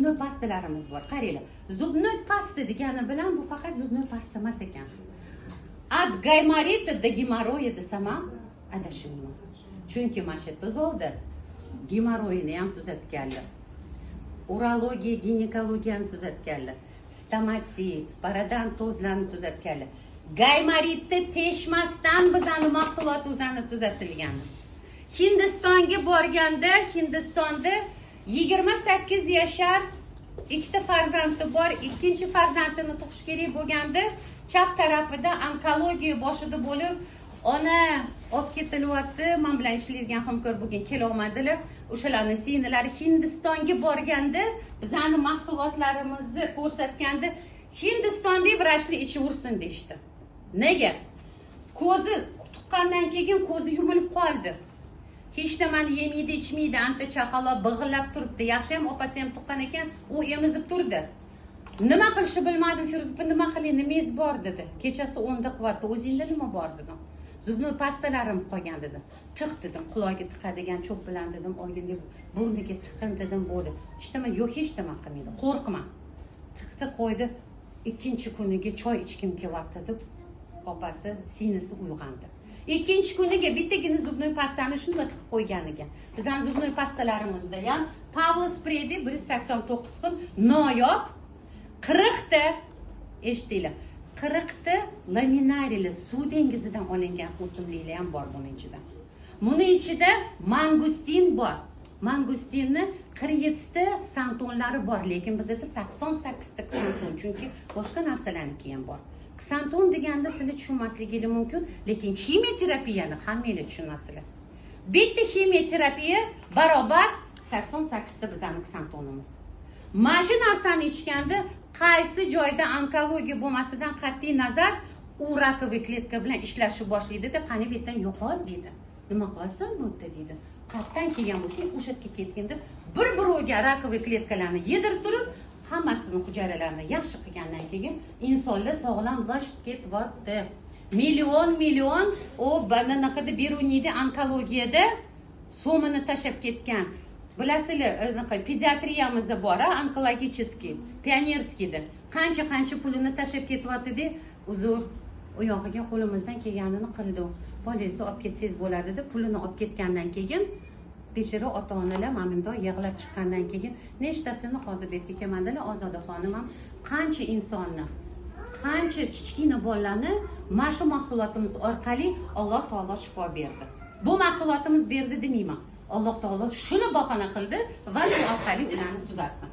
zubnoy pastalarimiz bor. Qaranglar. Zubnoy pasta degani bilan bu faqat zubnoy pasta emas ekan. От гайморита до геморроя desam ham adashmayman. Chunki mana shu yerda zolda gemorroyni ham tuzatganlar. Urologiya, ginekologiyani tuzatganlar. Stomatit, parodontozlarni tuzatganlar. Gaymaritni teshmasdan bizning mahsulot o'zani tuzatilgan. Hindistonga borganda, Hindistonda 28 yashar ikkita farzandi bor, ikkinchi farzandini tug'ish kerak bo'lganda, chap tarafida onkologiya boshida bo'lib, ona olib ketilyapti. Men bilan ishlaydigan hamkor bo'lgan kela olmadilar. O'shalarni singlari Hindistonga borganda, bizning mahsulotlarimizni ko'rsatganda, Hindistonda vrachni ichi ursin deydi. Nega? Ko'zi tuqqandan keyin ko'zi yumilib qoldi. Hech nimani yemaydi, ichmaydi, anta chaqaloq big'illab turibdi. Yaxshi ham opasi ham tuqqan ekan, u emizib turdi. Nima qilishni bilmadim, Firuzova, nima qiling, nimangiz bor dedi. Kechasi 10da quvvatda o'zingda nima bor dedim. Zubnoy pastalarim qolgan dedim. Tiq dedim, quloqiga tiqadigan cho'p bilan dedim, oydinga burniga tiqin dedim, bo'ldi. Hech nima yo'q, hech nima qilmaydi. Qo'rqma. Tiqdi qo'ydi. Ikkinchi kuniga choy ichkim kelyapti deb opasi sinisi uyg'ondi. Ikkinchi kuniga bittagina zubnoy pastani shunday tiqib qo'yganiga. Bizning zubnoy pastalarimizda ham Pavlos Spredi 189 xil noyob 40 ta eshitinglar. 40 ta laminarili suv dengizidan olingan o'simliklar ham bor buning ichida. Buning ichida mangustin bor. Mangustinni 47 ta santonlari bor, lekin bizda 88 ta santon, chunki boshqa narsalarniki ham bor. Ksanton deganda sizlar tushunmasligingiz mumkin, lekin ximioterapiyani hammangiz tushunasizlar. Bitta ximioterapiya barobar 88 ta bizning ksantonimiz. Mana shu narsani ichganda qaysi joyda onkologiya bo'lmasidan qat'iy nazar u rakoviy kletka bilan ishlashni boshlaydi-da, qani bu yerdan yo'qol deydi. Nima qilasan bu yerda deydi. Qayerdan kelgan bo'lsang, o'sha yerga ketganda bir-biriga rakoviy kletkalarni yedirib turib, hammasini hujayralarini yaxshi qilgandan keyin insonlar sog'lomlashib ketyapti. Million o bananaqada Beruniyda onkologiyada so'mini tashab ketgan. Bilasizlar, pediatriyamizda bor, onkologicheskiy, pionerskiyda. Qancha pulini tashab ketyapti-da, uzr, u yog'iga qo'limizdan kelganini qildi. Polisi olib ketsangiz bo'ladi-da, pulini olib ketgandan keyin bechora ota-onalar mamindor yig'lab chiqqandan keyin nechtasini hozir betga kelmandilar. Ozoda xonim ham qancha insonni, qancha kichkina bolalarni mana shu mahsulotimiz orqali Alloh taolo shifo berdi. Bu mahsulotimiz berdi demayman. Alloh taolo shuni bahona qildi va shu orqali ularni tuzatdi.